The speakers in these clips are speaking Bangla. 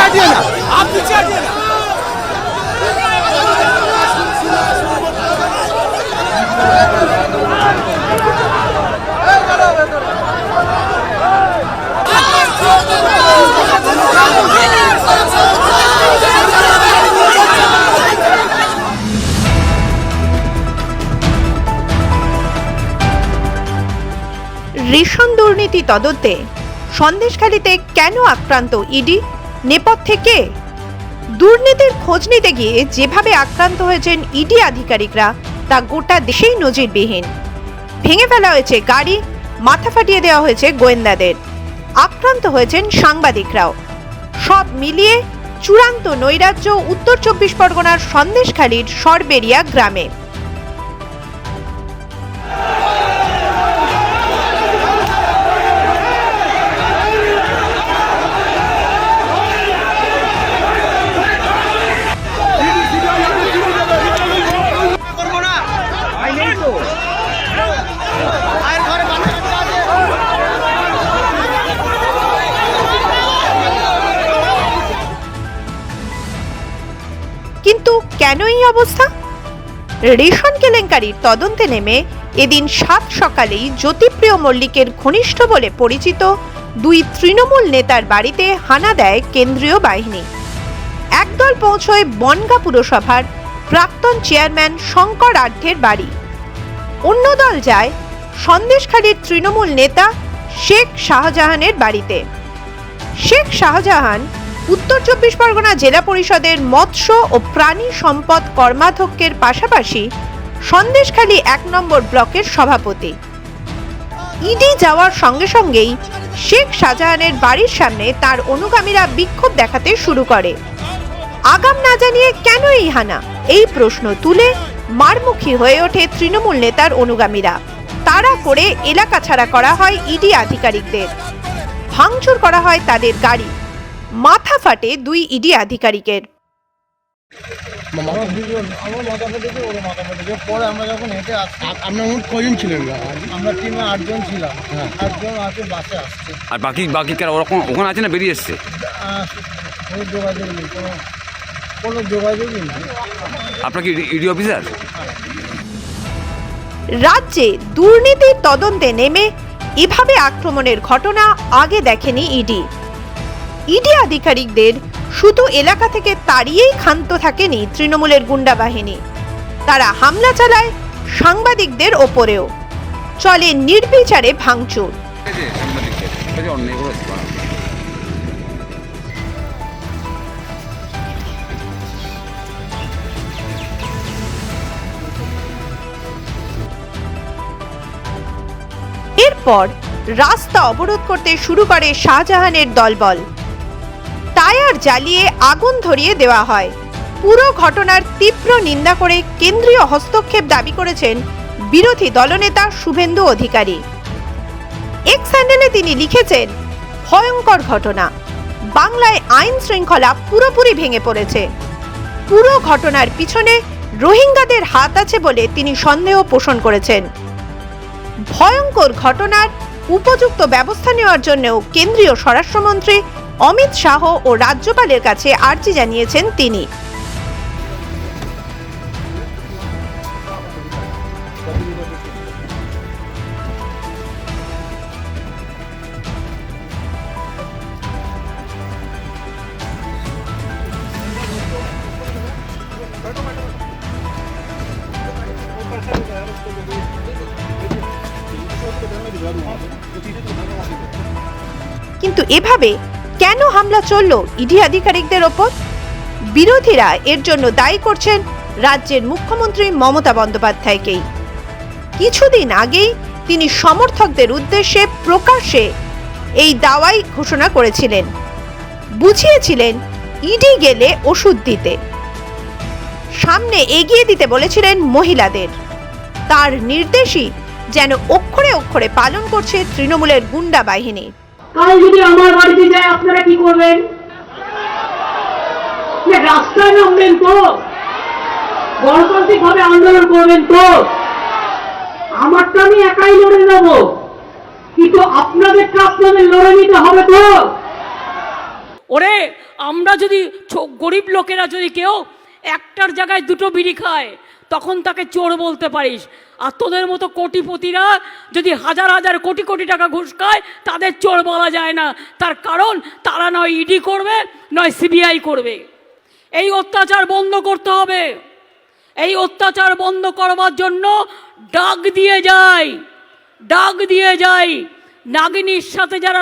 हटिए ना, आप पीछे हटिए ना। রেশন দুর্নীতি তদন্তে সন্দেশখালীতে কেন আক্রান্ত ইডি, নেপথ্যে কে? দুর্নীতির খোঁজ নিতে গিয়ে যেভাবে আক্রান্ত হয়েছেন ইডি আধিকারিকরা তা গোটা দেশেই নজিরবিহীন। ভেঙে ফেলা হয়েছে গাড়ি, মাথা ফাটিয়ে দেওয়া হয়েছে গোয়েন্দাদের, আক্রান্ত হয়েছেন সাংবাদিকরাও। সব মিলিয়ে চূড়ান্ত নৈরাজ্য উত্তর 24 পরগনার সন্দেশখালীর সরবেরিয়া গ্রামে। কিন্তু কেন এই অবস্থা? রেশন কেলেঙ্কারির তদন্তে নেমে এদিন 7 সকালেই জ্যোতিপ্রিয় মল্লিকের ঘনিষ্ঠ বলে পরিচিত 2 তৃণমূল নেতার বাড়িতে হানা দেয় কেন্দ্রীয় বাহিনী। একদল পৌঁছয় বনগাঁ পুরসভার প্রাক্তন চেয়ারম্যান শঙ্কর আঢ্যের বাড়ি। অন্য দল যায় সন্দেশখালীর তৃণমূল নেতা শেখ শাহজাহানের বাড়িতে। শেখ শাহজাহান উত্তর 24 পরগনা জেলা পরিষদের মৎস্য ও প্রাণী সম্পদ কর্মাধ্যক্ষের পাশাপাশি সন্দেশখালী 1 নম্বর ব্লকের সভাপতি। ইডি যাওয়ার সঙ্গে সঙ্গেই শেখ শাহজাহানের বাড়ির সামনে তার অনুগামীরা বিক্ষোভ দেখাতে শুরু করে। আগাম না জানিয়ে কেন এই হানা, এই প্রশ্ন তুলে মারমুখী হয়ে ওঠে তৃণমূল নেতার অনুগামীরা। তাড়া করে এলাকা ছাড়া করা হয় ইডি আধিকারিকদের, ভাঙচুর করা হয় তাদের গাড়ি, মাথা ফাটে 2 ইডি আধিকারিকের। পরে আমরা যখন হেঁটে আসছি, আমরা মোট কজন ছিলেন? আমরা টিমে 8 জন ছিলাম। 8 জন আছে, বাসে আসছে। আর বাকি কারা ওরকম ওখানে আছে না বেরিয়ে এসছে? কোনো যোগাযোগ নেই, কোনো যোগাযোগই নেই। আপনার কি ইডি অফিসার? রাজ্যে দুর্নীতির তদন্তে নেমে এভাবে আক্রমণের ঘটনা আগে দেখেনি ইডি। ইডি আধিকারিকদের শুধু এলাকা থেকে তাড়িয়েই ক্ষান্ত থাকেনি তৃণমূলের গুন্ডা বাহিনী, তারা হামলা চালায় সাংবাদিকদের ওপরেও। চলে নির্বিচারে ভাঙচুর। এরপর রাস্তা অবরোধ করতে শুরু করে শাহজাহানের দলবল। টায়ার জ্বালিয়ে আগুন ধরিয়ে দেওয়া হয়। পুরো ঘটনার তীব্র নিন্দা করে কেন্দ্রীয় হস্তক্ষেপ দাবি করেছেন বিরোধী দলনেতা শুভেন্দু অধিকারী। এক্স হ্যান্ডেলে তিনি লিখেছেন, ভয়ঙ্কর ঘটনা, বাংলায় আইন শৃঙ্খলা পুরোপুরি ভেঙে পড়েছে। পুরো ঘটনার পিছনে রোহিঙ্গাদের হাত আছে বলে তিনি সন্দেহ পোষণ করেছেন। ভয়ঙ্কর ঘটনার উপযুক্ত ব্যবস্থা নেওয়ার জন্যও কেন্দ্রীয় স্বরাষ্ট্রমন্ত্রী অমিত শাহ ও রাজ্যপালের কাছে আর্জি জানিয়েছেন তিনি। কিন্তু এভাবে কেন হামলা চলল ইডি আধিকারিকদের ওপর? বিরোধীরা এর জন্য দায়ী করছেন রাজ্যের মুখ্যমন্ত্রী মমতা বন্দ্যোপাধ্যায়কেই। কিছুদিন আগেই তিনি সমর্থকদের উদ্দেশ্যে প্রকাশ্যে এই দাওয়াই ঘোষণা করেছিলেন, বুঝিয়েছিলেন ইডি গেলে ওষুধ দিতে, সামনে এগিয়ে দিতে বলেছিলেন মহিলাদের। তার নির্দেশই যেন অক্ষরে অক্ষরে পালন করছে তৃণমূলের গুন্ডা বাহিনী। কাল যদি আমার বাড়িতে যায় আপনারা কি করবেন? রাস্তায় নামবেন তো? গণতান্ত্রিক ভাবে আন্দোলন করবেন তো? আমারটা আমি একাই লড়ে নেব, কিন্তু আপনাদেরটা আপনাদের লড়ে নিতে হবে তো। ওরে আমরা যদি গরিব লোকেরা যদি কেউ একটার জায়গায় দুটো বিড়ি খায় তখন তাকে চোর বলতে পারিস, আর তোদের মতো কোটিপতিরা যদি হাজার হাজার কোটি কোটি টাকা ঘুষ খায় তাদের চোর বলা যায় না। তার কারণ তারা নয় ইডি করবে নয় সিবিআই করবে। এই অত্যাচার বন্ধ করতে হবে। এই অত্যাচার বন্ধ করবার জন্য ডাক দিয়ে যাই নাগিনীর সাথে যারা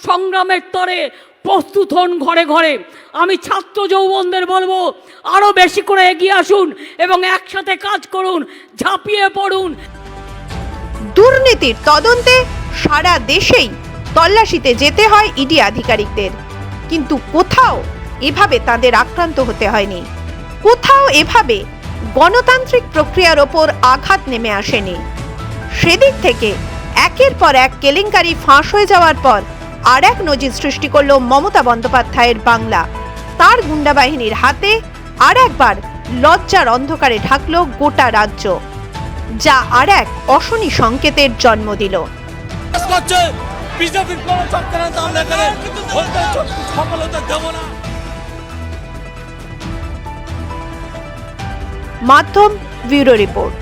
সংগ্রামের তরে প্রস্তুত হন ঘরে ঘরে। আমি ছাত্র যৌবনদের বলবো আরো বেশি করে এগিয়ে আসুন এবং একসাথে কাজ করুন, ঝাঁপিয়ে পড়ুন। দুর্নীতির তদন্তে সারা দেশেই তল্লাশিতে যেতে হয় ইডি আধিকারিকদের, কিন্তু কোথাও এভাবে তাদের আক্রান্ত হতে হয়নি, কোথাও এভাবে গণতান্ত্রিক প্রক্রিয়ার ওপর আঘাত নেমে আসেনি। সেদিক থেকে একের পর এক কেলেঙ্কারি ফাঁস হয়ে যাওয়ার পর আর এক নজির সৃষ্টি করল মমতা বন্দ্যোপাধ্যায়ের বাংলা। তার গুন্ডা বাহিনীর হাতে আর একবার লজ্জার অন্ধকারে ঢাকল গোটা রাজ্য, যা আর এক অশনি সংকেতের জন্ম দিল। মাধ্যম ব্যুরো রিপোর্ট।